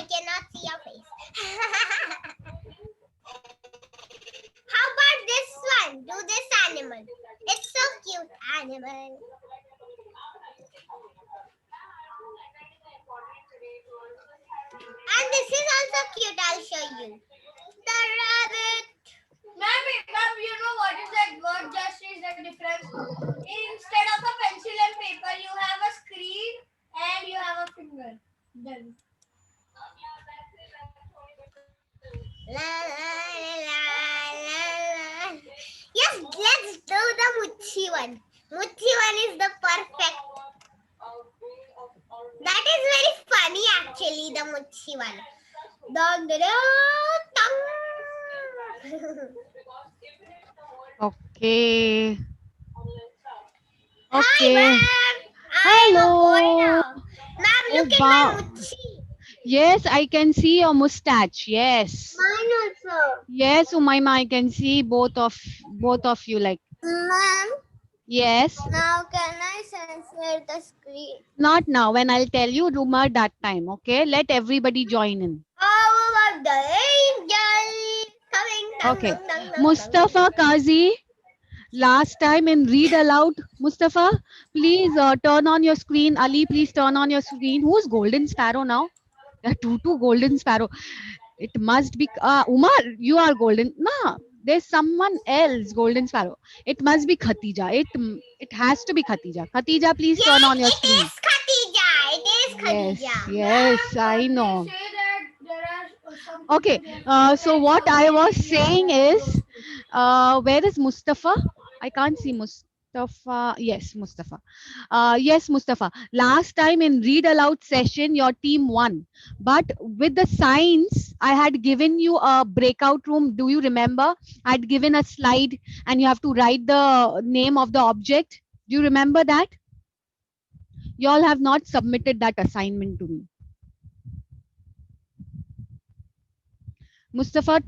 I cannot see your face. How about this one? Do this animal. It's so cute, animal. And this is also cute. I'll show you. The rabbit. Ma'am, you know what is that word? Just is the difference. Instead of a pencil and paper, you have a screen and you have a finger. Done. La, la, la, la, la. Yes, let's do the Muchi one. Muchi one is the perfect. That is very funny actually, the Muchi one. Dong, da, da, tong. Okay. Hi, Okay. ma'am. I'm a boy Hello. now. Ma'am, Oh, look at wow. my Muchi. Yes, I can see your mustache. Yes. Mine also. Yes, Umaima, I can see both of you. Like, Ma'am, yes. now can I censor the screen? Not now. When I'll tell you, rumor that time. Okay. Let everybody join in. How about the angel coming? Dang, Okay. dang, dang, dang, Mustafa Kazi. Last time in read aloud, Mustafa, please turn on your screen. Ali, please turn on your screen. Who's Golden Sparrow now? Yeah, Tutu Golden Sparrow. It must be Umar. You are Golden. No, there's someone else. Golden Sparrow. It must be Khatija. It has to be Khatija. Khatija, please turn on your Yes, it screen. is Khatija. It is Yes, Khatija. yes, I know. They say that there are some Okay. people that So what I was saying is, where is Mustafa? I can't see Mustafa. Yes, Mustafa. Yes, Mustafa. Last time in read aloud session, your team won. But with the signs, I had given you a breakout room. Do you remember? I had given a slide and you have to write the name of the object. Do you remember that? You all have not submitted that assignment to me. Mustafa,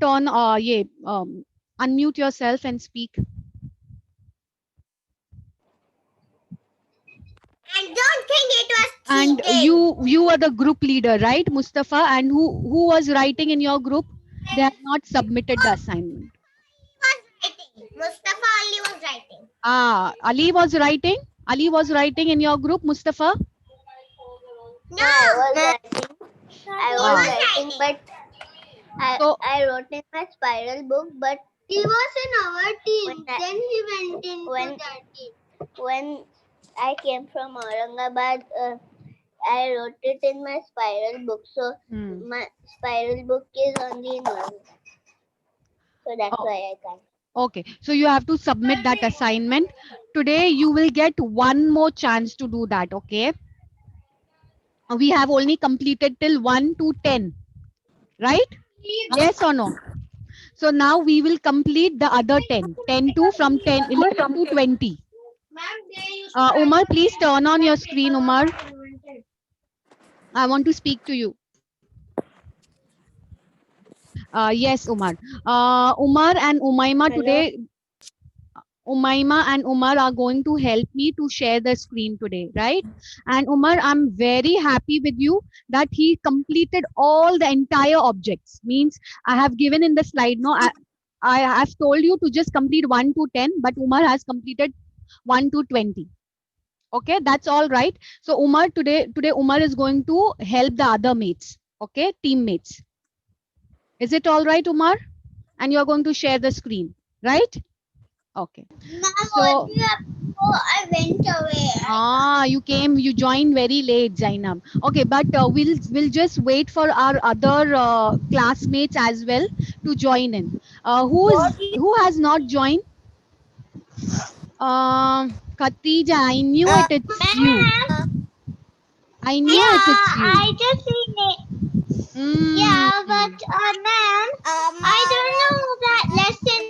unmute yourself and speak. And don't think it was And cheating. you are the group leader, right, Mustafa? And who was writing in your group? They have not submitted the assignment. Mustafa Ali was writing. Ali was writing. Ali was writing in your group, Mustafa. No, I was writing. I was writing, but So I wrote in my spiral book, but He was in our team. When I- Then he went into when- their team. when I came from Aurangabad, I wrote it in my spiral book. So my spiral book is only in one. So that's Oh. why I can't. Okay, so you have to submit that assignment. Today you will get one more chance to do that, okay? We have only completed till 1 to 10, right? Yes or no? So now we will complete the other 10. 10 to from 10, 11 to 20. Ma'am, they used to Umar, please turn on your screen, Umar. I want to speak to you. Yes, Umar. Umar and Umaima Hello. today, Umaima and Umar are going to help me to share the screen today, right? And Umar, I'm very happy with you that he completed all the entire objects. Means I have given in the slide, no, I have told you to just complete 1 to 10, but Umar has completed 1 to 20. Okay, that's all right. So Umar, today Umar is going to help the other mates. Okay, teammates. Is it all right, Umar? And you are going to share the screen, right? Okay. So I went away. you joined very late, Zainab. Okay, but we'll just wait for our other classmates as well to join in. Who has not joined? Khatija, I knew it's you. I knew it's you. I just seen it. Yeah, but ma'am, I don't know that lesson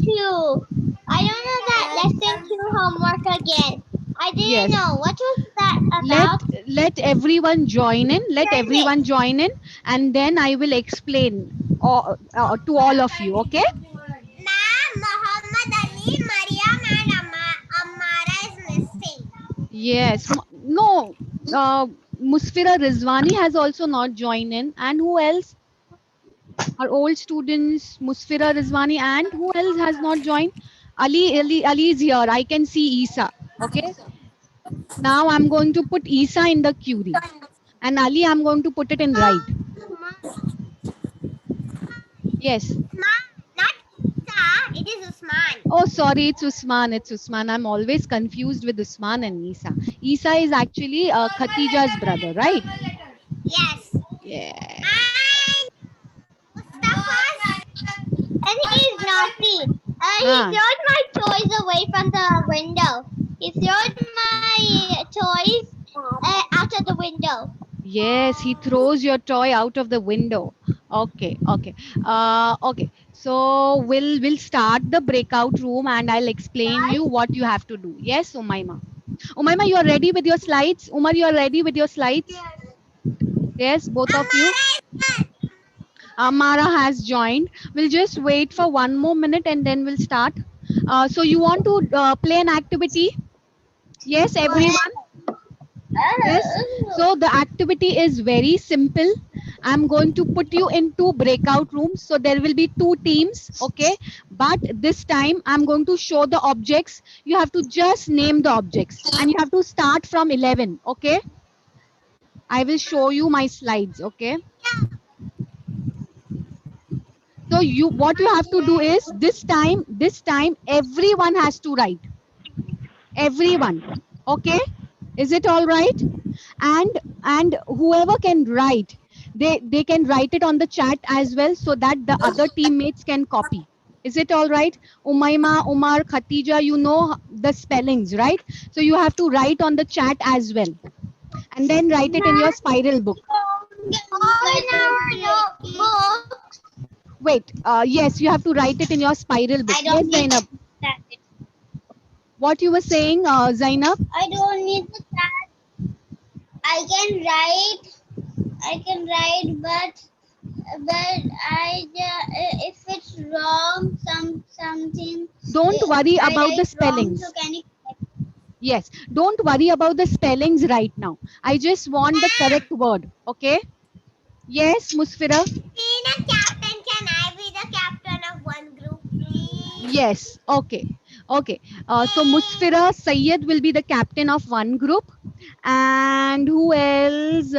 2. I don't know that lesson 2 homework again. I didn't Yes. know. What was that about? Let everyone join in. Let everyone join in, and then I will explain to all of you. Okay? Ma'am, Muhammad Ali, Mariam and Amara is missing. Yes. No. Musfira Rizwani has also not joined in. And who else? Our old students, Musfira Rizwani, and who else has not joined? Ali is here. I can see Isa. Okay. Now I'm going to put Isa in the query. And Ali, I'm going to put it in right. Yes. Not Isa, it is Usman. Oh, sorry, it's Usman. It's Usman. I'm always confused with Usman and Isa. Isa is actually Khatija's brother, right? Yes. Yeah. And he's naughty. He Ah. throws my toys away from the window. He throws my toys out of the window. Yes, he throws your toy out of the window. Okay, okay. Okay. So we'll start the breakout room and I'll explain you what you have to do. Yes, Umaima. Umaima, you are ready with your slides? Umar, you are ready with your slides? Yes, both of you. Amara has joined. We'll just wait for one more minute and then we'll start. So you want to play an activity? Yes, everyone? Yes. So the activity is very simple. I'm going to put you in 2 breakout rooms. So there will be 2 teams. Okay. But this time I'm going to show the objects. You have to just name the objects and you have to start from 11. Okay. I will show you my slides. Okay. So what you have to do is this time everyone has to write. Everyone. Okay. Is it all right? And whoever can write, they can write it on the chat as well so that the other teammates can copy. Is it all right? Umaima, Umar, Khatija, you know the spellings, right? So you have to write on the chat as well. And then write it in your spiral book. Wait, yes, you have to write it in your spiral book. Yes, Zainab. What you were saying, Zainab? I don't need the chat. I can write, but if it's wrong, something. Don't worry about the spellings. Wrong, so can you? Yes, don't worry about the spellings right now. I just want the correct word. Okay? Yes, Musfira? Being a captain, can I be the captain of one group, please? Yes, okay. Okay. So Musfira Sayyed will be the captain of one group. And who else?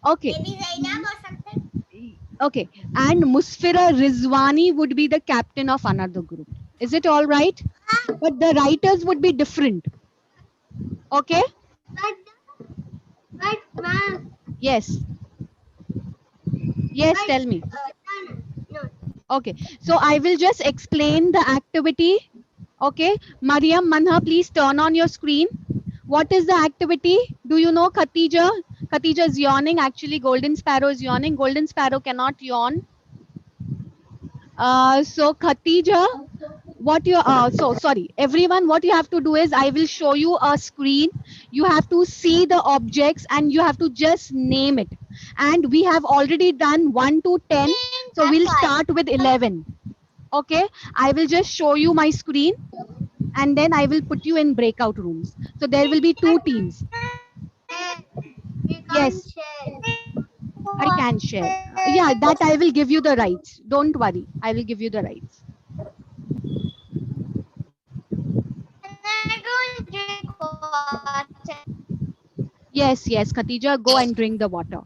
Okay. Maybe Zainab or something. Okay. And Musfira Rizwani would be the captain of another group. Is it all right? But the writers would be different. Okay? But ma'am. Yes. Yes, tell me. No. Okay. So I will just explain the activity. Okay. Mariam, Manha, please turn on your screen. What is the activity? Do you know Khatija? Khatija is yawning. Actually, Golden Sparrow is yawning. Golden Sparrow cannot yawn. So Khatija, sorry, everyone, what you have to do is I will show you a screen. You have to see the objects and you have to just name it. And we have already done 1 to 10. So we'll start with 11. Okay. I will just show you my screen and then I will put you in breakout rooms. So there will be 2 teams. Yes. I can share. Yeah, that I will give you the rights. Don't worry. I will give you the rights. Yes, yes, Khatija, go and drink the water.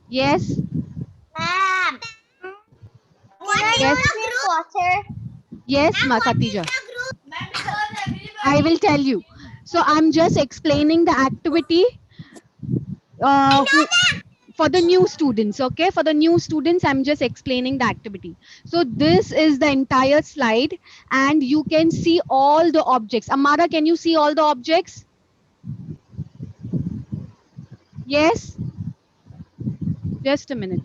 Yes. Ma'am. Yes. Water. Yes, Khatija. I will tell you. So I'm just explaining the activity for the new students. Okay, for the new students, I'm just explaining the activity. So this is the entire slide and you can see all the objects. Amara, can you see all the objects? Yes. Just a minute.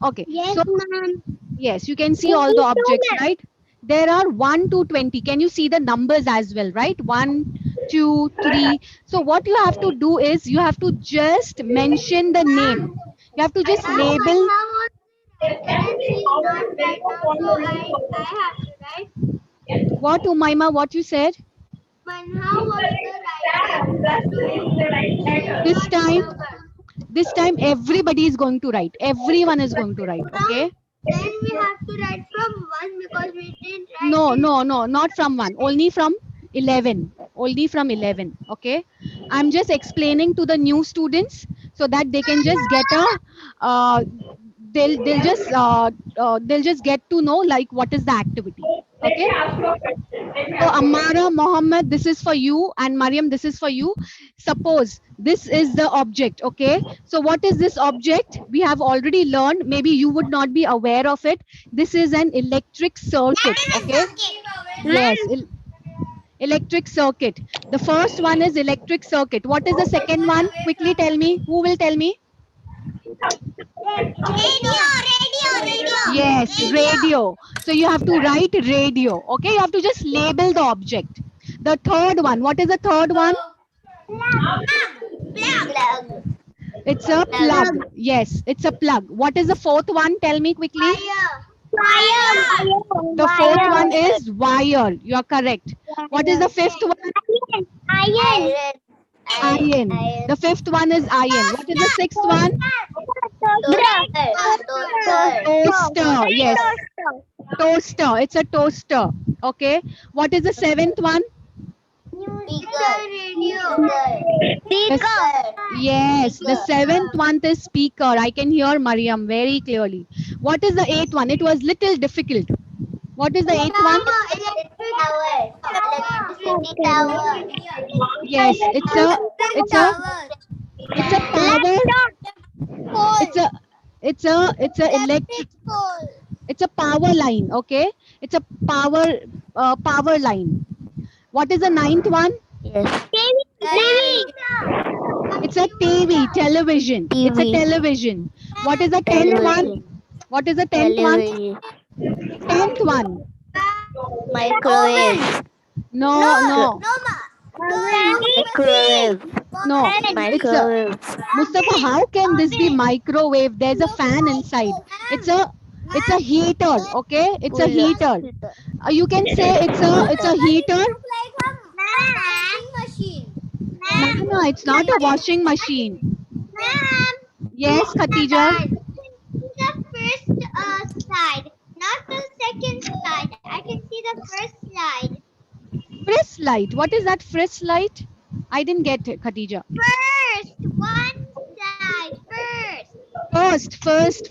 Okay. Yes, so, ma'am. Yes, you can see all the objects, right? There are 1 to 20. Can you see the numbers as well, right? 1, 2, 3. So what you have to do is you have to just mention the name. You have to just label. What, Umaima, what you said? Manha was the This time everybody is going to write. Everyone is going to write. Okay. Then we have to write from 1 because we didn't write. No, not from 1. Only from 11. Only from 11. Okay. I'm just explaining to the new students so that they can just get a. They'll just get to know like what is the activity. Okay. So Amara, Mohammed, this is for you, and Mariam, this is for you. Suppose this is the object. Okay. So what is this object? We have already learned. Maybe you would not be aware of it. This is an electric circuit. Okay. Yes. Electric circuit. The first one is electric circuit. What is the second one? Quickly tell me. Who will tell me? Radio. Yes, radio. So you have to write radio. Okay, you have to just label the object. The third one. What is the third one? Plug. It's a plug. Yes, it's a plug. What is the fourth one? Tell me quickly. Fire. The fourth one is wire. You are correct. What is the fifth one? Iron. Iron. The fifth one is iron. What is the sixth one? Toaster. Yes. Toaster. It's a toaster. Okay. What is the seventh one? Yes. The seventh one is speaker. I can hear Mariam very clearly. What is the eighth one? It was little difficult. What is the eighth one? Yes. It's a power. It's a electric. It's a power line. Okay. It's a power line. What is the ninth one? Yes. It's a TV, television. It's a television. What is the 10th one? What is the 10th one? 10th one. Microwave. No. Microwave. No. It's a, Microwave. Mustafa, how can this be microwave? There's a fan inside. It's a heater. Okay. It's a heater. You can say it's a heater. No, it's not a washing machine. Yes, Khatija. The first slide, not the second slide. I can see the first slide. Frisk light. What is that frisk light? I didn't get it, Khatija. First, one slide.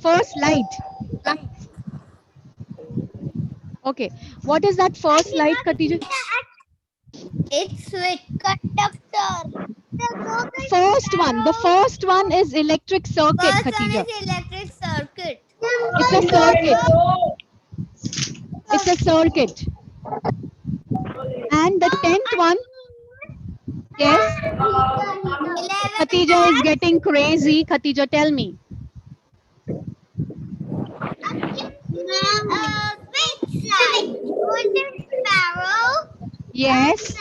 First light. Okay. What is that first light, Khatija? It's with conductor. The first one is electric circuit, Khatija. Electric circuit. It's a circuit. And the 10th one, yes. Khatija is getting crazy. Khatija, tell me. Which slide? Golden sparrow. Yes.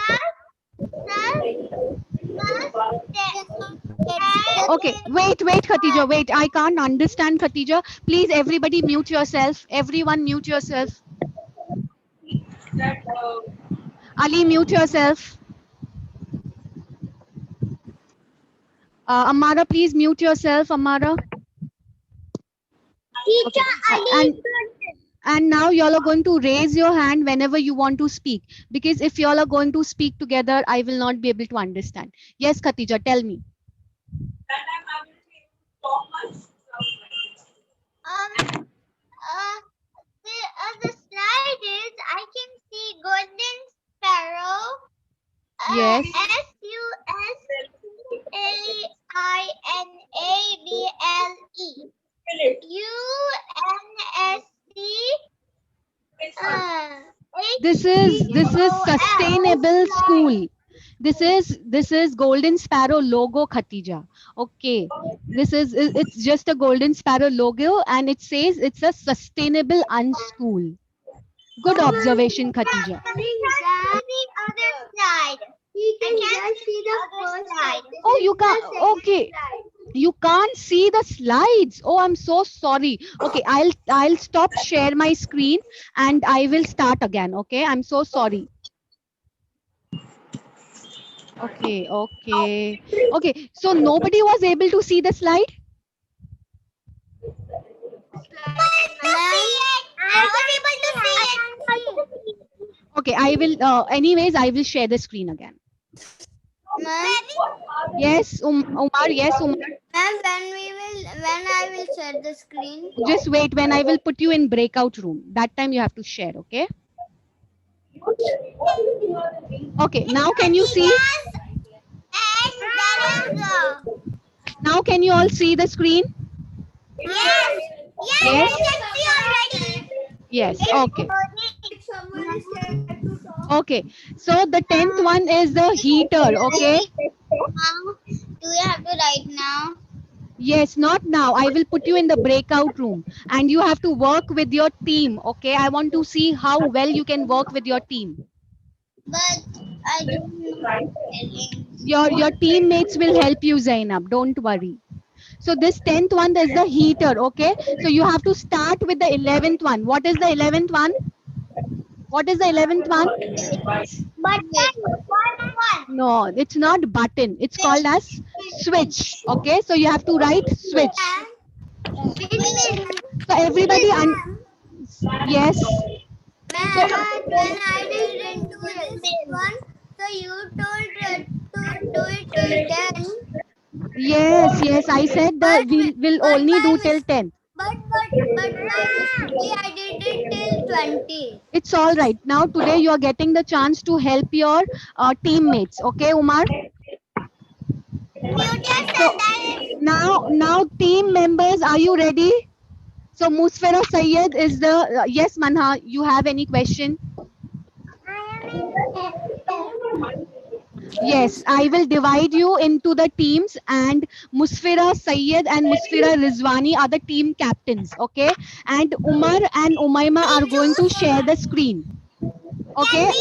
Okay, wait, Khatija, wait. I can't understand, Khatija. Please, everybody mute yourself. Everyone mute yourself. Ali, mute yourself. Amara, please mute yourself, Amara. Okay. And now y'all are going to raise your hand whenever you want to speak. Because if y'all are going to speak together, I will not be able to understand. Yes, Khatija, tell me. The slide is, I can see golden sparrow. Yes. SUSAINABLE. This is sustainable school. This is Golden Sparrow logo, Khatija. Okay, it's just a Golden Sparrow logo, and it says it's a sustainable unschool. Good observation, Khatija. The other side. I can't see the first slide. Oh, you can't. Okay, you can't see the slides. Oh, I'm so sorry. Okay, I'll stop share my screen and I will start again. Okay, I'm so sorry. Okay, okay, okay. So nobody was able to see the slide? Okay, I will, anyways, I will share the screen again. Yes, Umar, yes, Umar. Ma'am, when I will share the screen. Just wait, when I will put you in breakout room. That time you have to share, okay? Okay, now can you see? Now can you all see the screen? Yes? Yes, okay. Someone is scared to talk. Okay, so the 10th one is the heater, okay? Do you have to write now? Yes, not now. I will put you in the breakout room and you have to work with your team, okay? I want to see how well you can work with your team. But I don't know spelling. Your teammates will help you, Zainab. Don't worry. So this 10th one is the heater, okay? So you have to start with the 11th one. What is the 11th one? What is the 11th one? No, it's not button. It's called as switch, okay? So you have to write switch. So everybody, yes. So Ma'am, when I didn't do this one, so you told to do it till 10. yes, yes, I said that we'll But only by do till mis- 10. but by mistake I did it till 20. It's all right. Now today you are getting the chance to help your teammates, okay, Umar? You just So said that. now team members, are you ready? So Musfira Sayyed is the yes, Manha. You have any question? Yes, I will divide you into the teams, and Musfira Sayyed and Musfira Rizwani are the team captains. Okay, and Umar and Umaima are going to share the screen. Okay.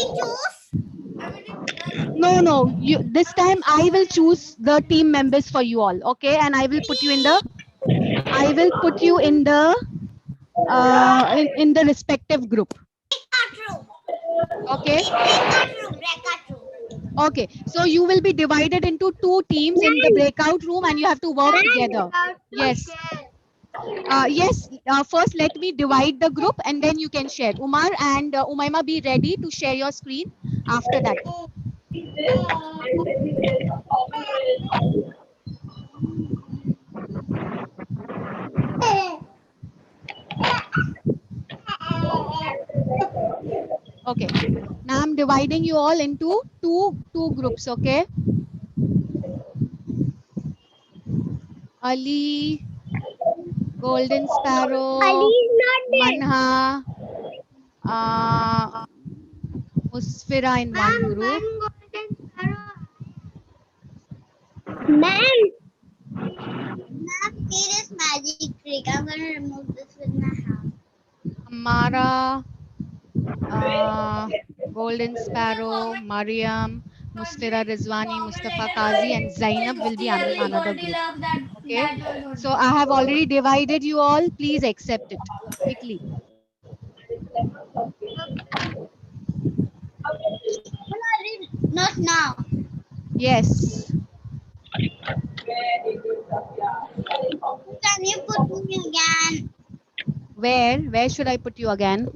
No, no. You this time I will choose the team members for you all. Okay, and I will put you in the. I will put you in the in the respective group. Okay. Okay, so you will be divided into two teams in the breakout room and you have to work together. Yes. Yes, first let me divide the group and then you can share. Umar and Umaima, be ready to share your screen after that. Okay. Now I'm dividing you all into two groups, okay? Ali, Golden Sparrow, Manha, Musfira in one group. Ma'am, here is magic trick. I'm gonna remove this with my hand. Amara, Golden Sparrow, Mariam, Musfira Rizwani, Mustafa Kazi, and Zainab will be another Only group. love that Okay. was So I have already divided you all. Please accept it quickly. Not now. Yes. Can you put me again? Where should I put you again?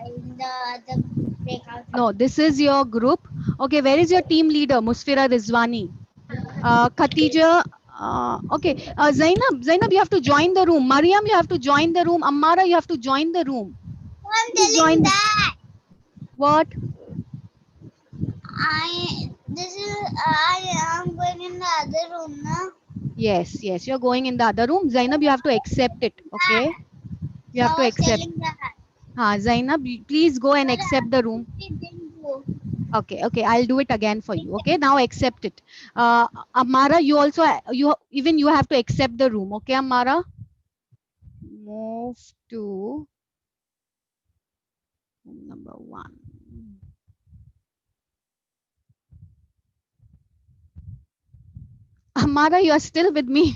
In the breakout. No, this is your group. Okay, where is your team leader? Musfira Rizwani. Khatija. Okay, Zainab, you have to join the room. Mariam, you have to join the room. Ammara, you have to join the room. I'm Please telling join. that. What? I am going in the other room now. Yes, yes, you're going in the other room. Zainab, you have to accept it. Okay, you So have I to was accept. telling that. Zainab, please go and But accept the room. I didn't do. Okay, okay, I'll do it again for you. Okay, now accept it. Amara, you also you have to accept the room. Okay, Amara, move to room number 1. Amara, you are still with me.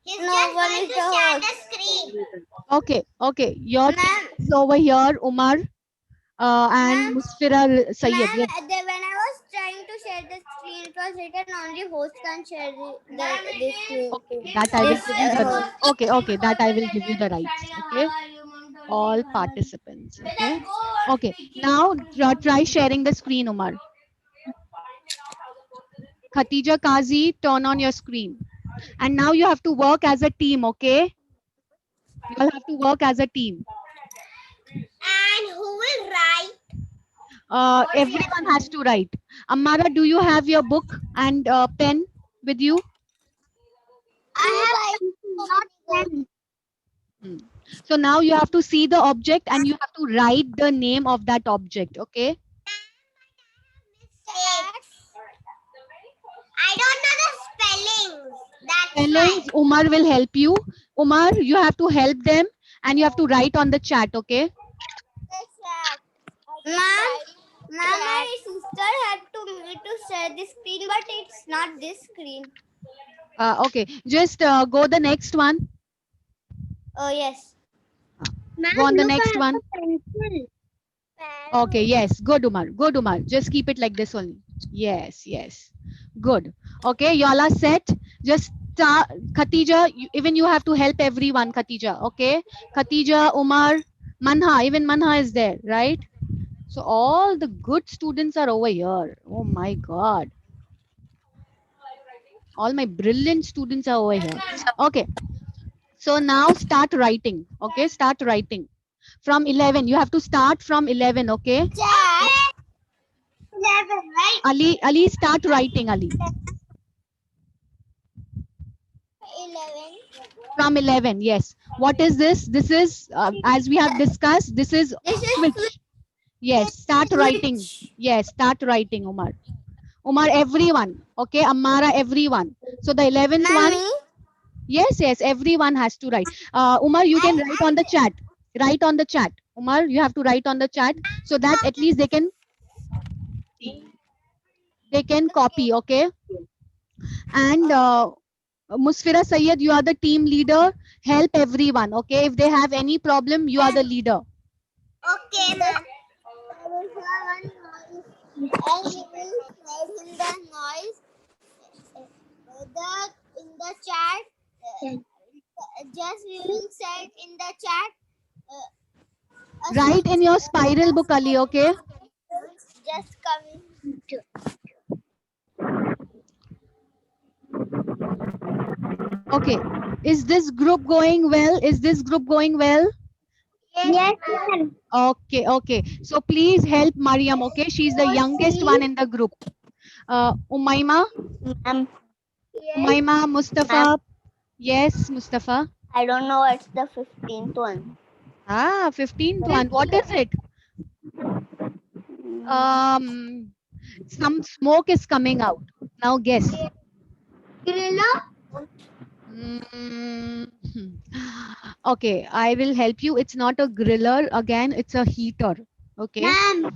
He's No just one going is to the share host. the screen. Okay. Your team Ma'am, is over here, Umar and Ma'am, Musfira Sayyed. ma'am, Yes. when I was trying to share the screen, it was written only host can share Ma'am, it this is screen. Okay, in that I will This give you the host. rights. Okay, that I will give you the rights. understanding. Okay, How are you, Mom? Told all you, how are you? participants. Then Okay, go on okay. speaking. Now try sharing the screen, Umar. Khatija Kazi, turn on your screen. And now you have to work as a team. Okay, you all have to work as a team. And who will write? Everyone has to write. Amara, do you have your book and pen with you? I have not pen. Hmm. So now you have to see the object and you have to write the name of that object. Okay. I don't know the spellings. That's Spellings, why. Umar will help you. Umar, you have to help them and you have to write on the chat. Okay. Ma'am, my sister had to me to share this screen, but it's not this screen. Okay. Just go the next one. Oh yes. Go on the look, next I have one. a pencil. Okay. Yes. Good, Umar. Good, Umar. Just keep it like this only. Yes. Good. Okay. Y'all are set. Just Khatija, even you have to help everyone, Khatija. Okay. Khatija, Umar, Manha. Even Manha is there, right? So all the good students are over here. Oh my God. All my brilliant students are over here. Okay. So now start writing. Okay. Start writing. From 11. You have to start from 11. Okay. Chat. 11, right? Ali, start writing, Ali. 11. From 11. Yes. What is this? This is, as we have discussed, this is This is switch. Yes. Start writing. Yes. Start writing, Umar. Umar, everyone. Okay. Amara, everyone. So the 11th one. Mommy. Yes, everyone has to write. Umar, you can write on the chat. Write on the chat. Umar, you have to write on the chat so that at least they can copy, okay? And Musfira Sayyed, you are the team leader. Help everyone, okay? If they have any problem, you are the leader. Okay, ma'am. And we will send him the noise in the chat. Just we will send in the chat. Write in your spiral book, Ali, okay? Just coming. Okay. Is this group going well? Is this group going well? Yes, ma'am. Okay. So please help Mariam, okay? She's the youngest one in the group. Umaima, Ma'am, Mustafa. Yes, Mustafa. I don't know what's the 15th one. 15th one. What is it? Some smoke is coming out. Now guess. Gorilla? Mm, okay, I will help you. It's not a griller. Again, it's a heater. Okay. Ma'am.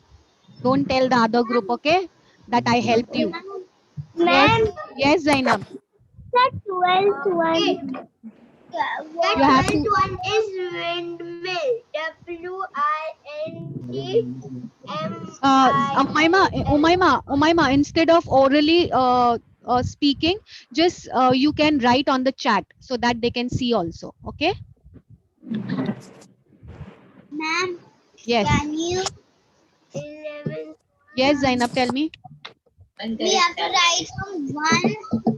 Don't tell the other group, okay? That I helped you. Ma'am. Yes, Zainab. The 12th one. The You have 12th to. one is windmill. Umaima, instead of orally speaking, just you can write on the chat so that they can see also. Okay. Ma'am, Yes. can you 11? Yes, Zainab, tell me. We have to write from 1.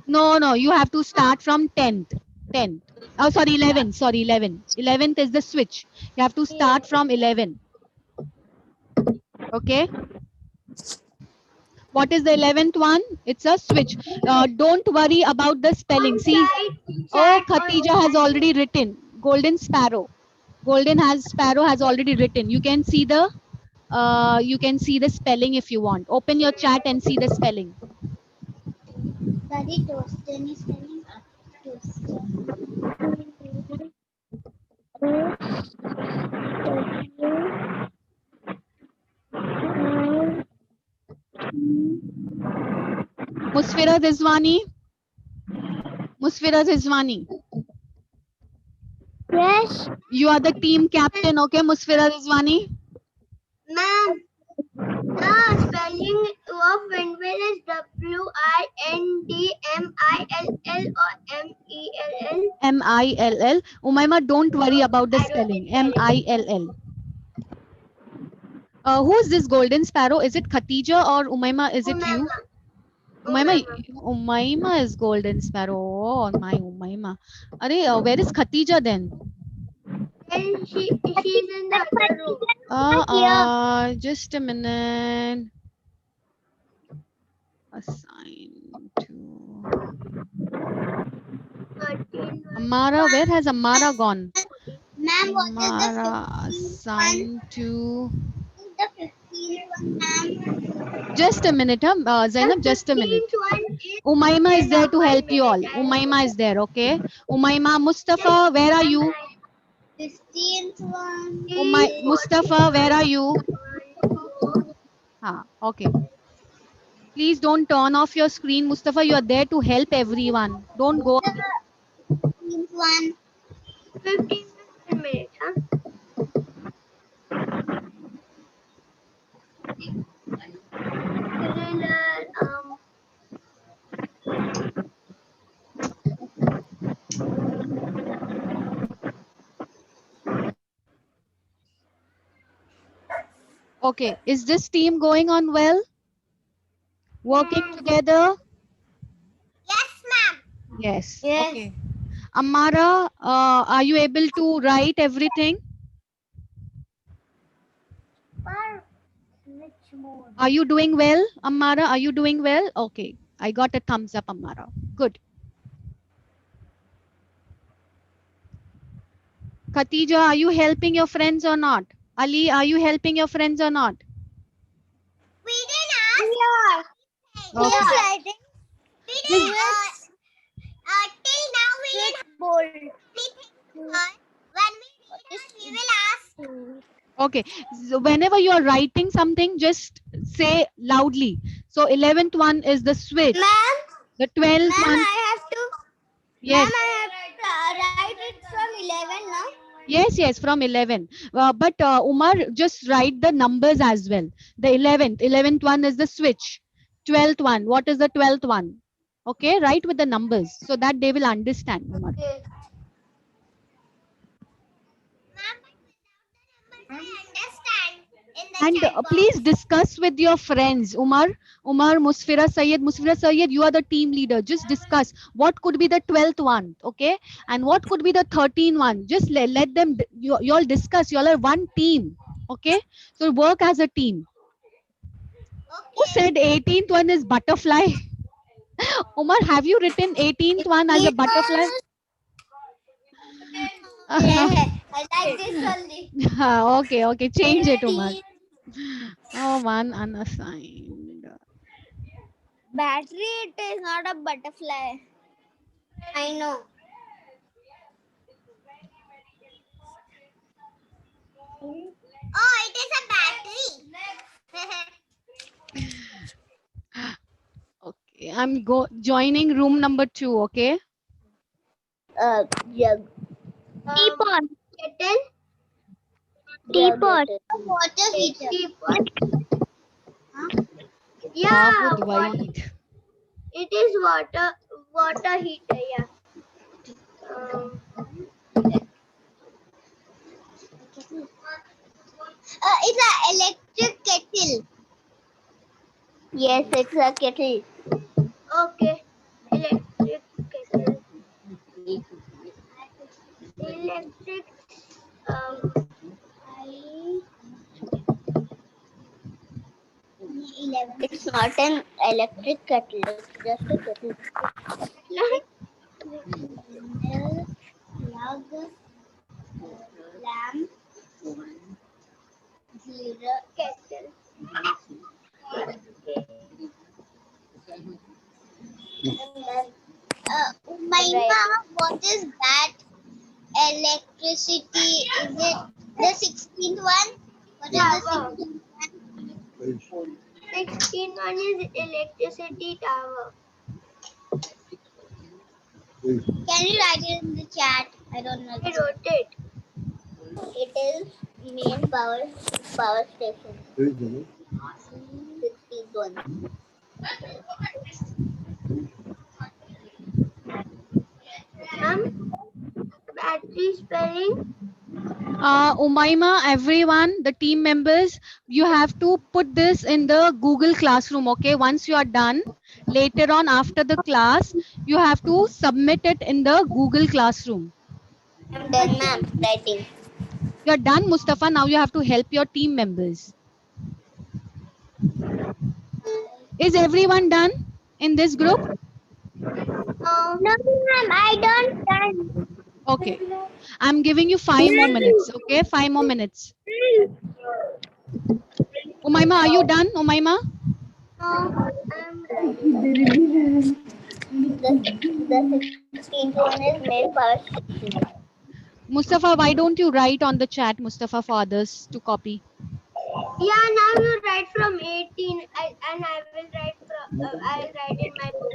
No, you have to start from 10th. 10th. Oh, sorry, 11. Sorry, 11. 11th is the switch. You have to start from 11. Okay. What is the 11th one? It's a switch. Don't worry about the spelling. See, oh, Khatija has already written golden sparrow. Sparrow has already written. You can see the spelling if you want. Open your chat and see the spelling. Daddy, toasted is spelling toasted. Musfira Rizwani. Yes, You are the team captain, okay, Musfira Rizwani? ma'am. The spelling of windmill is WINDMILL or MELL. M-I-L-L. Umaima, don't worry about the I wrote spelling. it correctly. M-I-L-L. Who is this golden sparrow? Is it Khatija or Umaima? Is it you? Umaima, Umaima is golden sparrow. Oh, my Umaima. Are, where is Khatija then? And she's in the other room. Just a minute. Assign to 13. Amara. Where has Amara gone? Ma'am, what is the Amara 15th assigned to. The 15th one, ma'am. Just a minute, Zainab. Just a minute. 15th one is Umaima is there to one help you all. minute. Umaima is there, okay? Umaima, Mustafa, where are you? 15th one. Mustafa, where are you? Okay. Please don't turn off your screen, Mustafa. You are there to help everyone. Don't go. 15th one. 15 minutes, huh? Thriller, Okay. Is this team going on well? Working together? Yes, ma'am. Yes. Yes. Okay. Amara, are you able to write everything? Are you doing well, Amara? Are you doing well? Okay. I got a thumbs up, Amara. Good. Khatija, are you helping your friends or not? Ali, are you helping your friends or not? We didn't ask. yeah. Okay. Yes, I think We didn't. Till now we didn't bold. anything to her. When we read it, we will ask. Okay. So whenever you are writing something, just say loudly. So 11th one is the switch. Ma'am, The 12th one. I have to. Yes. Ma'am, I have to write it from 11 now. Yes, from 11. But Umar, just write the numbers as well. The 11th one is the switch. 12th one, what is the 12th one? Okay, write with the numbers so that they will understand, Umar. Ma'am, but without the numbers, I understand. In the And chat box. please discuss with your friends. Umar, Musfira Sayyed, you are the team leader. Just discuss what could be the 12th one, okay? And what could be the 13th one. Just let them, you all discuss. You all are one team, okay? So work as a team. Who said 18th one is butterfly? Umar, have you written 18th one as a butterfly? I like this only. Okay. Change it, Umar. Oh, one unassigned. Battery, it is not a butterfly. I know. Oh, it is a battery. Okay, I'm joining room number 2, okay? Jug. Teapot. Kettle. Teapot. Water heater. Teapot. Yeah. Dawood Wide. It is water heater. Yeah. It's an electric kettle. Yes, it's a kettle. Okay. Electric kettle. Electric. It's not an electric kettle. It's just a kettle. Plug, lamp, zero, Kettle. Umaima, what is that? Electricity, is it the 16th one? What is the 16th one? 16 one is electricity tower. Can you write it in the chat? I don't know. I wrote it. It is main power station. 61. Battery spelling. Umaima, everyone, the team members, you have to put this in the Google Classroom, okay? Once you are done, later on after the class, you have to submit it in the Google Classroom. I'm done, ma'am. Writing. You're done, Mustafa. Now you have to help your team members. Is everyone done in this group? No, ma'am, I don't done. Okay. I'm giving you 5 more minutes, okay? 5 more minutes. Umaima, are you done, Umaima? The 16th one is main power station. Mustafa, why don't you write on the chat, Mustafa, for others to copy? Yeah, now you write from 18, and I will write from. I'll write in my book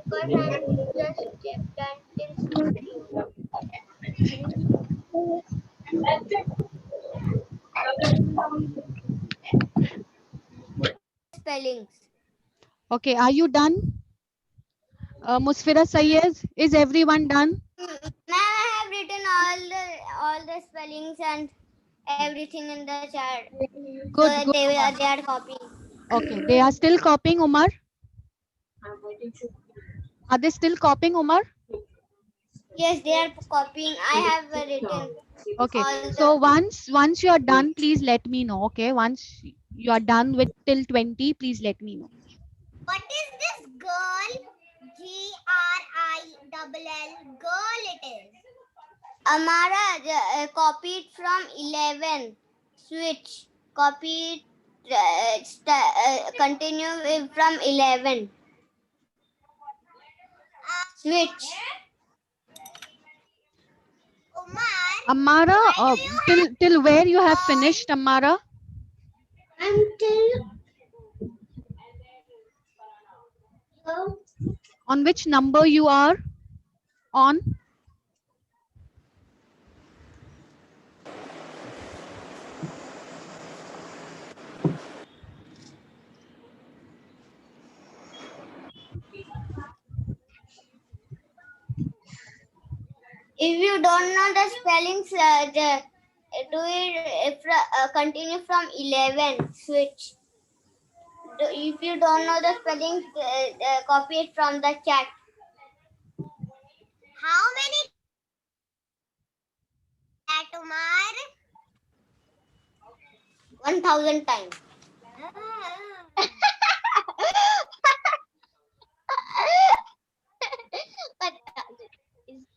because I'm just done till 16. Spellings. Okay, are you done? Musfira Sayed, is everyone done? Ma'am, I have written all the spellings and everything in the chat. So Good, that good. they are copying. Okay, they are still copying, Umar? Are they still copying, Umar? Yes, they are copying. I have written Okay, all so the. once you are done, please let me know, okay? Once you are done with till 20, please let me know. What is this girl? GRILL. Girl it is. Amara copied from 11. Switch. Copy continue from 11. Switch. Umar, Amara, why do you till where you have finished, Amara? until On which number you are on? If you don't know the spellings, do it continue from 11. Switch. If you don't know the spellings, copy it from the chat. how many that Umar? 1000 times.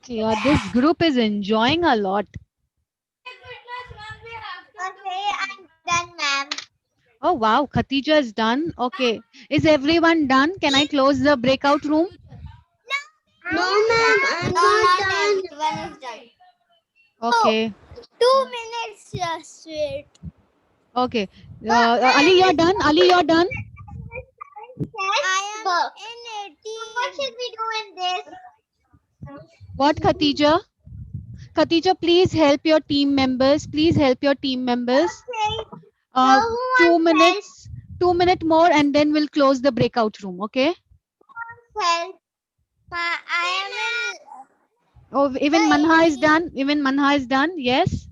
Yeah, this group is enjoying a lot. Okay, I'm done, ma'am. Oh wow, Khatija is done. Okay, is everyone done? Can I close the breakout room? No, ma'am, I'm not done. Everyone is done. Okay, 2 minutes, just wait. okay. Ali, you're done. Ali, you're done. I am in 18. What should we do in this? What, Khatija? Khatija, please help your team members. Please help your team members. Okay. Uh, So who 2 wants minutes. 2 minutes more, and then we'll close the breakout room. Okay. help? I am in. Oh, even Manha is done. Even Manha is done. Yes.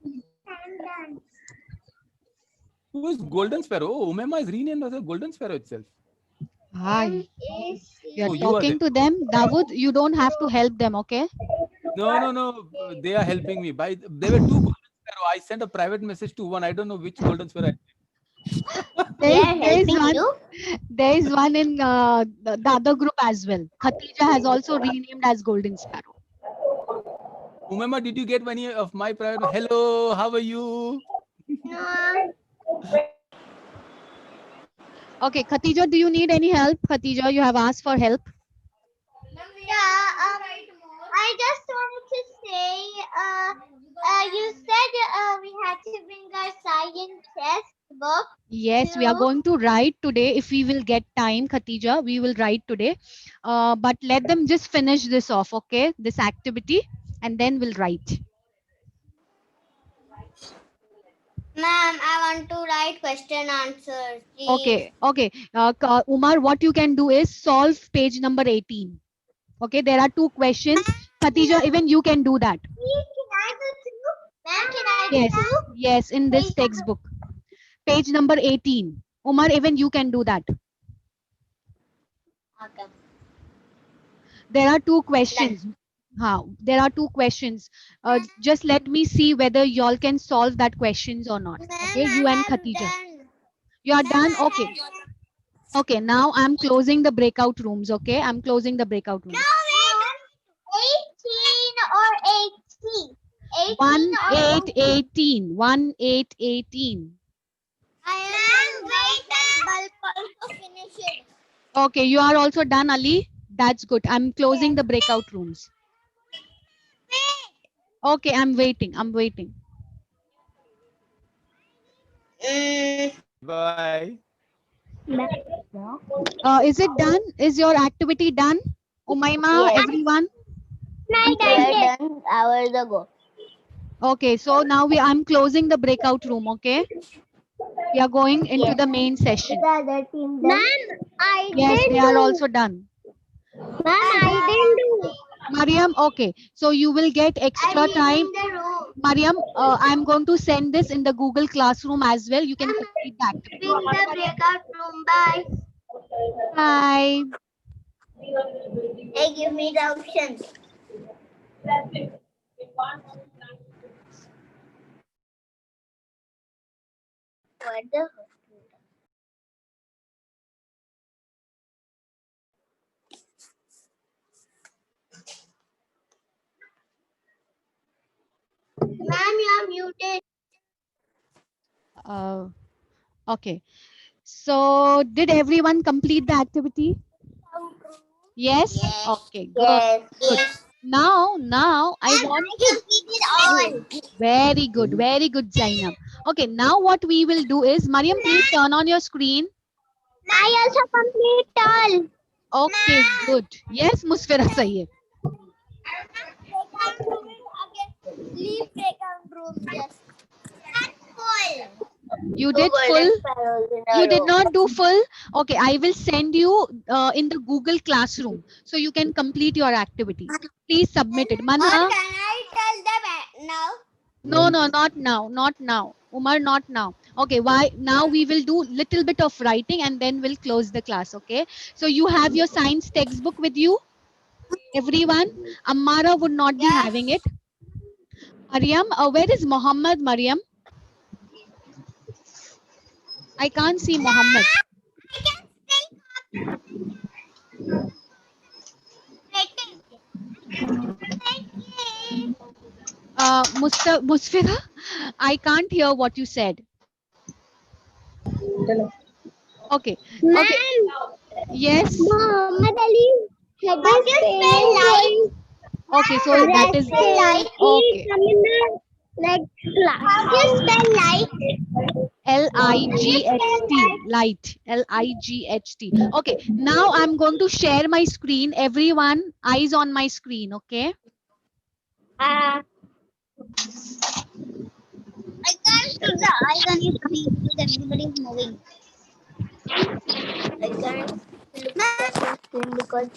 I'm done. Who is Golden Sparrow? Oh, Umema is renamed as a Golden Sparrow itself. Hi. You're Oh, you are talking there. to them. Davud, you don't have to help them. Okay. No. They are helping me. There were two Golden Sparrow. I sent a private message to one. I don't know which Golden Sparrow. They are helping you. There is one in the other group as well. Khatija has also renamed as Golden Sparrow. Umema, did you get any of my private? Hello, how are you? No. Okay, Khatija, do you need any help? Khatija, you have asked for help. Yeah. I just wanted to say. You said we had to bring our science test. book. Yes, we are Two. going to write today. If we will get time, Khatija, we will write today. But let them just finish this off, okay? This activity, and then we'll write. Ma'am, I want to write question answers. Please. Okay, okay. Umar, what you can do is solve page number 18. Okay, there are 2 questions. Khatija, even you can do that. Can I do two? Ma'am, can I do Yes, two? yes, in this Page number- textbook. Page number 18. Umar, even you can do that. Okay. There are 2 questions. There are 2 questions. Just let me see whether y'all can solve that questions or not. Okay, you and Khatija. You are done? Okay. Okay, now I'm closing the breakout rooms. Okay, I'm closing the breakout rooms. 18 or 18? 18 1, or 8, 18. 1, 8, 18. I am waiting. Bulb also finish it. Okay, you are also done, Ali. That's good. I'm closing the breakout rooms. Okay, I'm waiting. I'm waiting. Bye. Is it done? Is your activity done? Umaima, Yes. everyone? Night, We are done hours ago. Okay, so now I'm closing the breakout room, okay? We are going into the main session. The other team done. Ma'am, I Yes, didn't they are do. also done. Ma'am, I didn't do. Mariam, okay. So you will get extra time. the room. Mariam, I'm going to send this in the Google Classroom as well. You can complete the activity. In the breakout room. Bye. Bye. Hey, give me the options. What the? Ma'am, you're muted. Okay. So did everyone complete the activity? Yes? Yes. Okay, good. Yes. Good. Now I want Completed all. very good, Zainab. Okay, now what we will do is, Mariam, please turn on your screen. I also complete all. Okay, good. Yes, Musfira Sayyid. Leave breakout room just. Full. You did full? You did not do full? Okay, I will send you in the Google Classroom so you can complete your activity. Please submit it. Or Manha? can I tell them now? No, not now, not now. Umar, not now. Okay, why? Now we will do little bit of writing and then we'll close the class, okay? So you have your science textbook with you? Everyone? Ammara would not be having it. Mariam, where is Muhammad, Mariam? I can't see Muhammad. Musfira, I can't hear what you said. Okay. Okay. Yes. Muhammad Ali had this light. Okay, so that is Light. okay. Like just spell light. Light. Light. Light. Okay. Now I'm going to share my screen. Everyone, eyes on my screen. Okay. I can't see the eyes on your screen because everybody's moving. I can't look at the screen because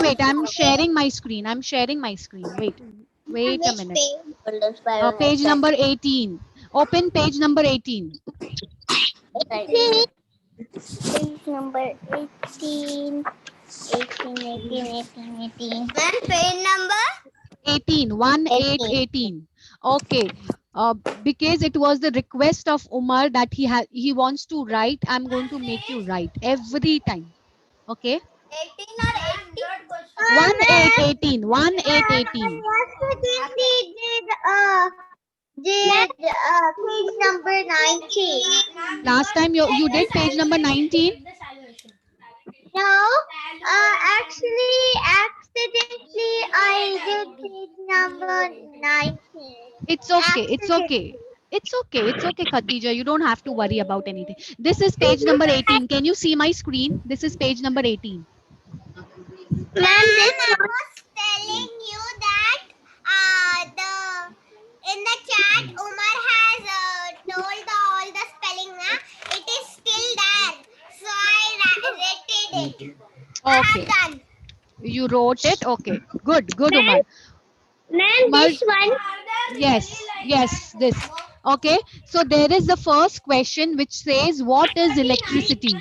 Wait. I'm sharing my screen. I'm sharing my screen. Wait a minute. the spiral Page has number 18. Open page number 18. page number 18. 18. Ma'am, page number? 18. 18. Okay. Because it was the request of Umar that he wants to write, I'm going to make you write every time. Okay. 18 or 18. 18. Did page number 19. Last time you did page number 19. No, actually, accidentally, I did page number 19. It's okay. It's okay. It's okay, Khatija. You don't have to worry about anything. This is page number 18. Can you see my screen? This is page number 18. Ma'am, I was telling you that in the chat Umar has told all the spelling. It is still there, so I rated it. I Okay. have done. You wrote it. Okay. Good. Good, Umar. Ma'am, Umar, this one. Are there yes. really like Yes. that? This. Okay. So there is the first question which says, what is electricity?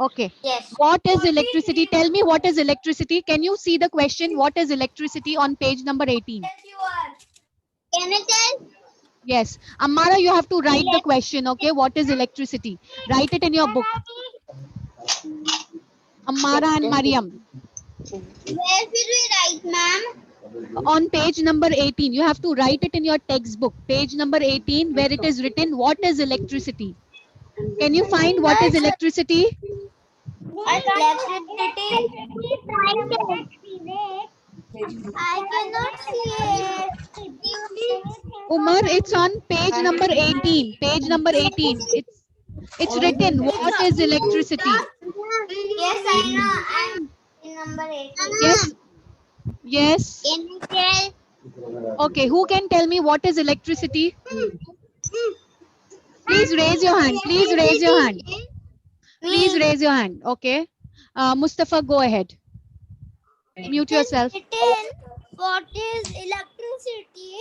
Okay. Yes. What is electricity? 43. Tell me what is electricity. Can you see the question? What is electricity on page number 18? Yes, you are. Can I tell? Yes. Amara, you have to write the question. Okay. What is electricity? Write it in your book. Amara and Mariam. Where should we write, ma'am? On page number 18, you have to write it in your textbook. Page number 18, where it is written, what is electricity? Can you find what is electricity? I cannot see it. Umar, it's on page number 18. Page number 18. It's written, what is electricity? Yes, I know. I'm in number 18. Yes. Yes. Can I tell? Okay, who can tell me what is electricity? Please raise your hand. Please raise your hand. Please raise your hand. Okay. Mustafa, go ahead. Mute yourself. Written what is electricity?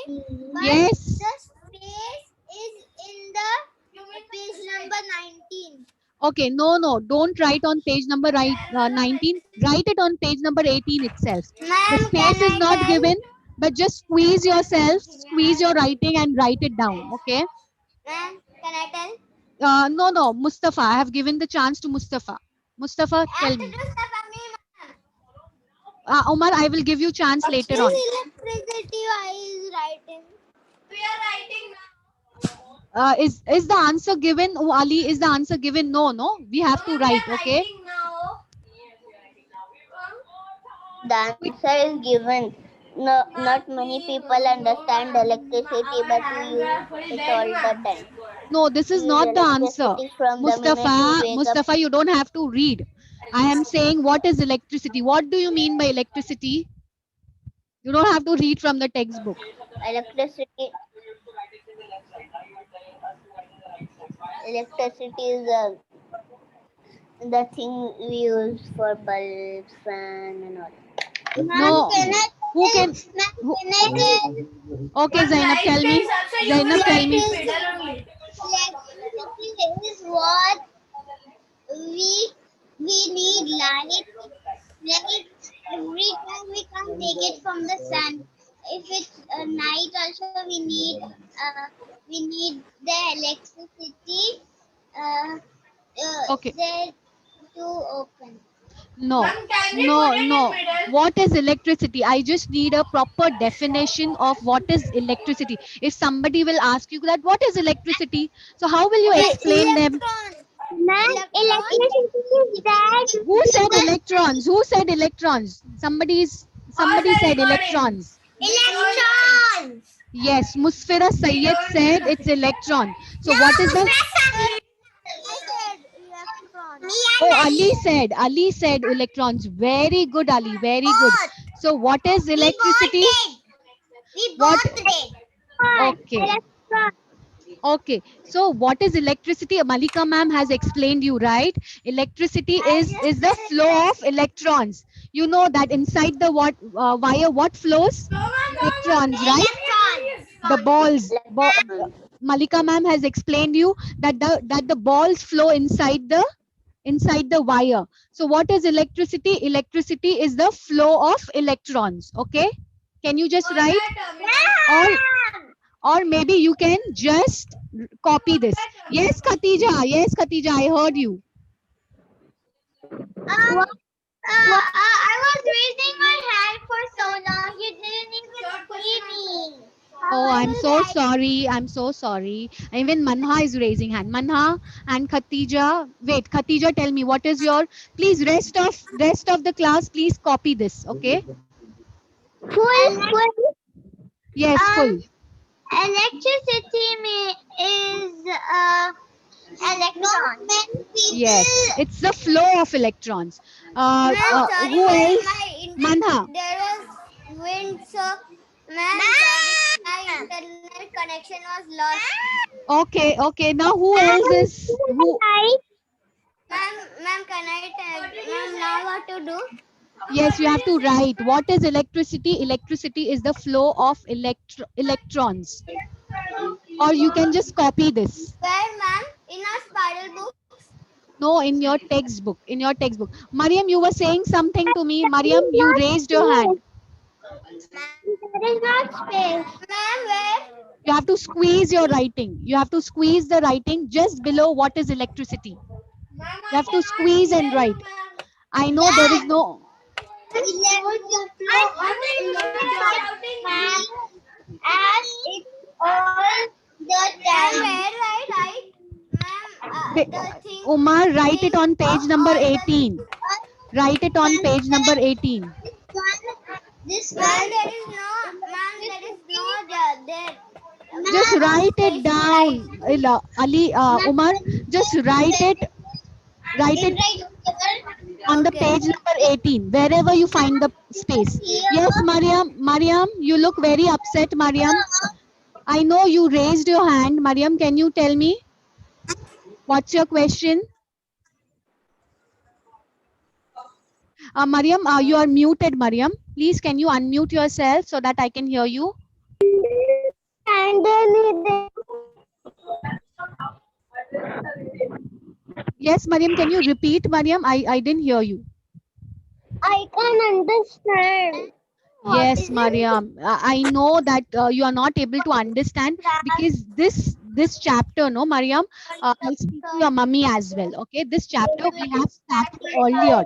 But Yes. the space is in the page number 19. Okay, no, don't write on page number 19. Write it on page number 18 itself. The space is not given, but just squeeze yourself, squeeze your writing and write it down. Okay. Ma'am, can I tell? No, Mustafa. I have given the chance to Mustafa. Mustafa, tell me. Omar, I will give you chance later on. Electricity is writing. We are writing now. Is the answer given? Oh, Ali, is the answer given? No. We have to write. Okay. Writing now. The answer is given. No, not many people understand electricity, but we use it all the time. No, this is not the answer. Electricity from the minute you Mustafa, wake up. Mustafa, you don't have to read. I am saying, what is electricity? What do you mean by electricity? You don't have to read from the textbook. Electricity is the thing we use for bulbs, fan, and all. No. Who can? who- Okay, Zainab, tell me. Zainab, tell me. Electricity is what we need light. Like every time we can take it from the sun. If it's night, also we need the electricity. Okay. There to open. No. Ma'am, can we put it in middle? What is electricity? I just need a proper definition of what is electricity. If somebody will ask you that, what is electricity? So how will you explain them? Electricity is that. Who said electrons? Who said electrons? Somebody said electrons. Electrons. Yes, Musfira Sayyed said it's electron. So what is the? Oh, Ali said electrons. Very good, Ali. Very good. So what is electricity? We What? both did. Okay. Okay. So what is electricity? Malika ma'am has explained you, right? Electricity is the flow of electrons. You know that inside the wire, what flows? Electrons, right? The balls. Malika ma'am has explained you that the balls flow inside the wire. So what is electricity? Electricity is the flow of electrons. Okay. Can you just write? Or maybe you can just copy this. Yes, Khatija. Yes, Khatija. I heard you. I was raising my hand for so long. You didn't even see me. Oh, I'm so sorry. I'm so sorry. Even Manha is raising hand. Manha and Khatija. Wait, Khatija, tell me what is your. Please, rest of the class, please copy this. Okay. Full. Yes, full. Electricity is electron. Yes, it's the flow of electrons. Ma'am, sorry, Who ma'am, else? Manha. there was wind, so ma'am, sorry, my internet connection was lost. Okay, okay. Now who else is who? Ma'am, can I tell ma'am now what to do? Yes, you have to write. What is electricity? Electricity is the flow of electrons. Or you can just copy this. Where, ma'am? In our spiral book? No, in your textbook. In your textbook. Mariam, you were saying something to me. Mariam, you raised your hand. There is not space. Ma'am, where? You have to squeeze your writing. You have to squeeze the writing just below what is electricity. You have to squeeze and write. I know there is no. As it all the time. Where, right? Ma'am, the thing. Umar, write it on page number 18. Write it on page number 18. This Ma'am, one. there is no there. Just write it down. Umar, just write it on the page number 18, wherever you find the space. Yes, Mariam, you look very upset, Mariam. I know you raised your hand. Mariam, can you tell me? What's your question? Mariam, you are muted, Mariam. Please, can you unmute yourself so that I can hear you? Yes, Mariam, can you repeat, Mariam? I didn't hear you. I can understand. Yes, Mariam. I know that you are not able to understand because this chapter, no, Mariam, I'll speak to your mummy as well. Okay, this chapter we have started earlier.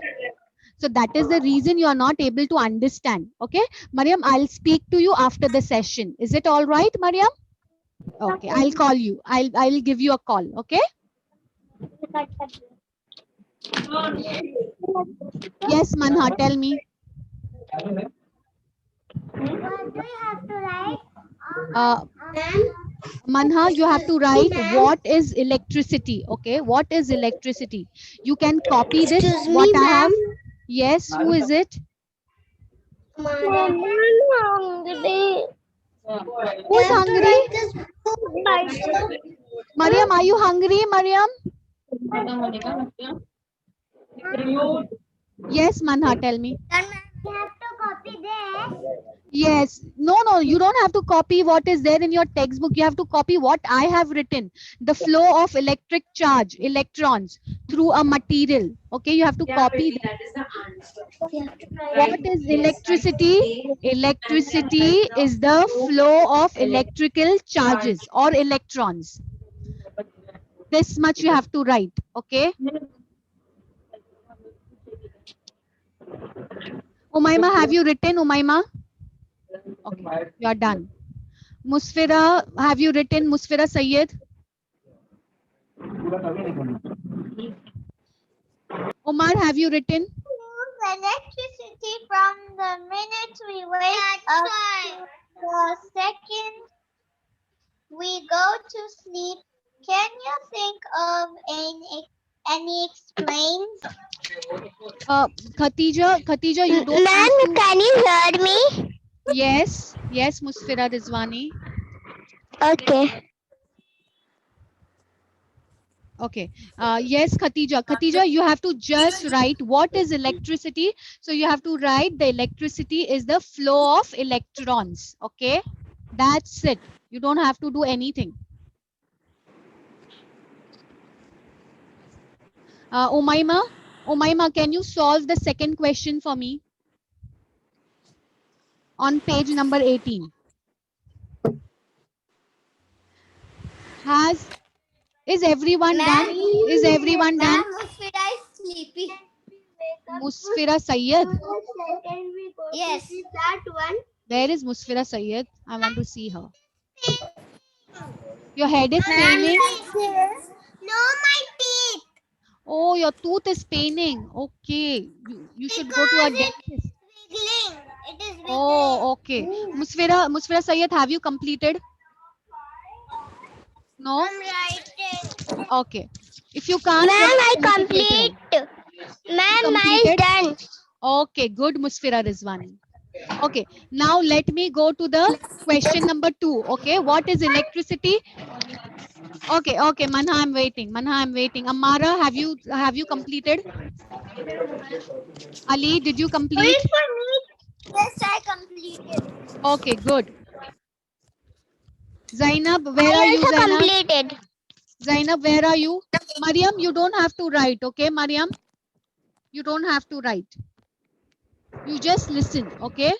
So that is the reason you are not able to understand. Okay, Mariam, I'll speak to you after the session. Is it all right, Mariam? Okay, I'll call you. I'll give you a call. Okay. Yes, Manha, tell me. What do you have to write? Manha, you have to write what is electricity. Okay, what is electricity? You can copy this. Excuse What me, I have. ma'am. Yes, who is it? I'm hungry. Who's hungry? Mariam, are you hungry, Mariam? Yes, Manha, tell me. Then we have to copy this. Yes. No, you don't have to copy what is there in your textbook. You have to copy what I have written. The flow of electric charge, electrons through a material. Okay, you have to copy that. What is electricity? Electricity is the flow of electrical charges or electrons. This much you have to write. Okay. Umaima, have you written, Umaima? Okay, you are done. Musfira, have you written Musfira Sayyed? Umar, have you written? Electricity from the minute we wake up to the second we go to sleep. Can you think of any explains? Khatija, you don't. Ma'am, can you hear me? Yes, Musfira Rizwani. Okay. Okay. Yes, Khatija, you have to just write what is electricity. So you have to write the electricity is the flow of electrons. Okay. That's it. You don't have to do anything. Umaima, can you solve the second question for me? On page number 18. Is everyone done? Is everyone done? Musfira is sleepy. Musfira Sayyed. Yes. That one. Where is Musfira Sayyed? I want to see her. Your head is paining? No, my teeth. Oh, your tooth is paining. Okay. You should go to a dentist. Wiggling. It is wiggling. Oh, okay. Musfira Sayyed, have you completed? No? writing. Okay. If you can't Ma'am, write, I complete later complete. on. Ma'am, You mine is completed? done. Okay, good, Musfira Rizwani. Okay, now let me go to the question number 2. Okay, what is electricity? Okay, okay, Manha, I'm waiting. Manha, I'm waiting. Amara, have you completed? Ali, did you complete? Wait for me. Yes, I completed. Okay, good. Zainab, where are I you, also Zainab? completed. Zainab, where are you? Mariam, you don't have to write, okay, Mariam? You don't have to write. You just listen, okay?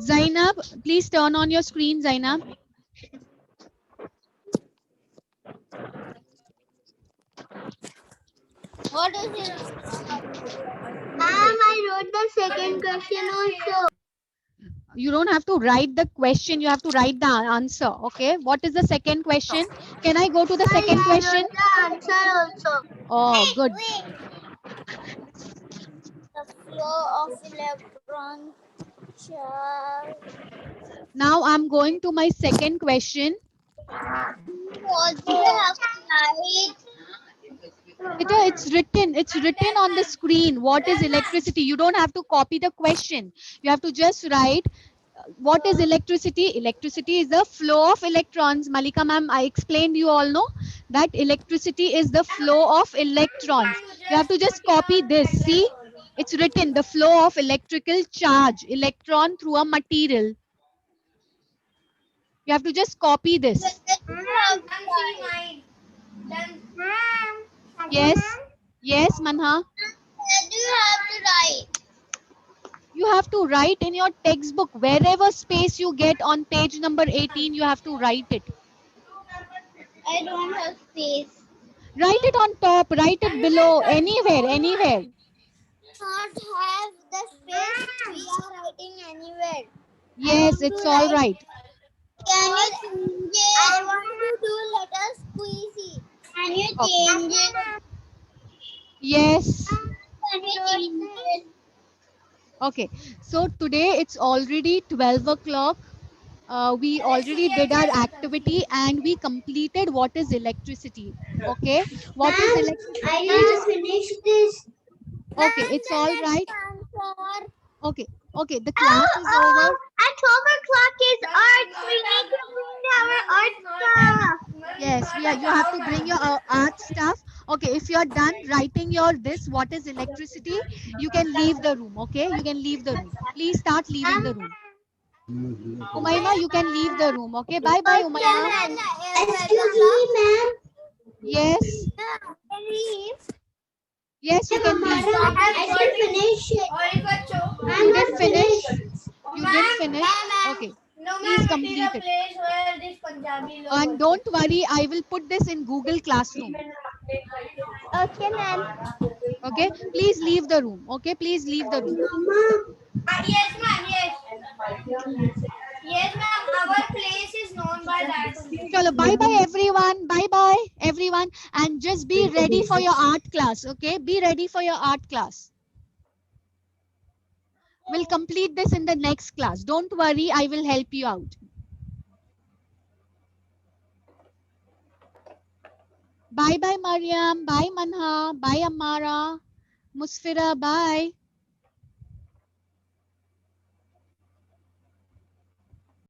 Zainab, please turn on your screen, Zainab. What is it? Ma'am, I wrote the second question also. You don't have to write the question, you have to write the answer, okay? What is the second question? Can I go to the second I question? wrote the answer also. Oh, good. The flow of electron charge. Now I'm going to my second question. Also have to It's written on the screen. What is electricity? You don't have to copy the question. You have to just write what is electricity. Electricity is the flow of electrons. Malika ma'am, I explained, you all know that electricity is the flow of electrons. You have to just copy this. See, it's written the flow of electrical charge, electron through a material. You have to just copy this. I'm seeing mine. Done. Yes, yes, Manha. do you have to write? You have to write in your textbook, wherever space you get on page number 18, you have to write it. I don't have space. Write it on top, write it below, anywhere, anywhere. Not have the space. We are writing anywhere. Yes, it's all right. Can you change it? I want to do letter squeezy. Can you Okay. change it? Yes. Can you change it? Okay. So today it's already 12 o'clock. We already did our activity and we completed what is electricity. Okay. What is Ma'am, electricity? I didn't finish this. Okay, Ma'am, it's the all next right. answer. Okay. Okay. The class is over. At 12 o'clock is art. We need to bring our art stuff. Yes, you have to bring your art stuff. Okay, if you're done writing your this, what is electricity, you can leave the room. Okay, you can leave the room. Please start leaving the room. Umaima, you can leave the room. Okay, bye bye, Umaima. Excuse me, ma'am. Yes, yes, you can leave. I didn't finish it. You I'm didn't not finish. finished. You didn't finish. Okay, No, please ma'am, it is complete a it. place where this Punjabi log And don't worry, I will put this in Google Classroom. Okay, ma'am. Okay, please leave the room. Okay, please leave the room. Mama. Yes, ma'am, yes. Yes, ma'am, our place is known by that only. Chalo, bye bye everyone. Bye bye everyone. And just be ready for your art class. Okay, be ready for your art class. We'll complete this in the next class. Don't worry, I will help you out. Bye bye Mariam. Bye Manha. Bye Amara. Musfira. Bye.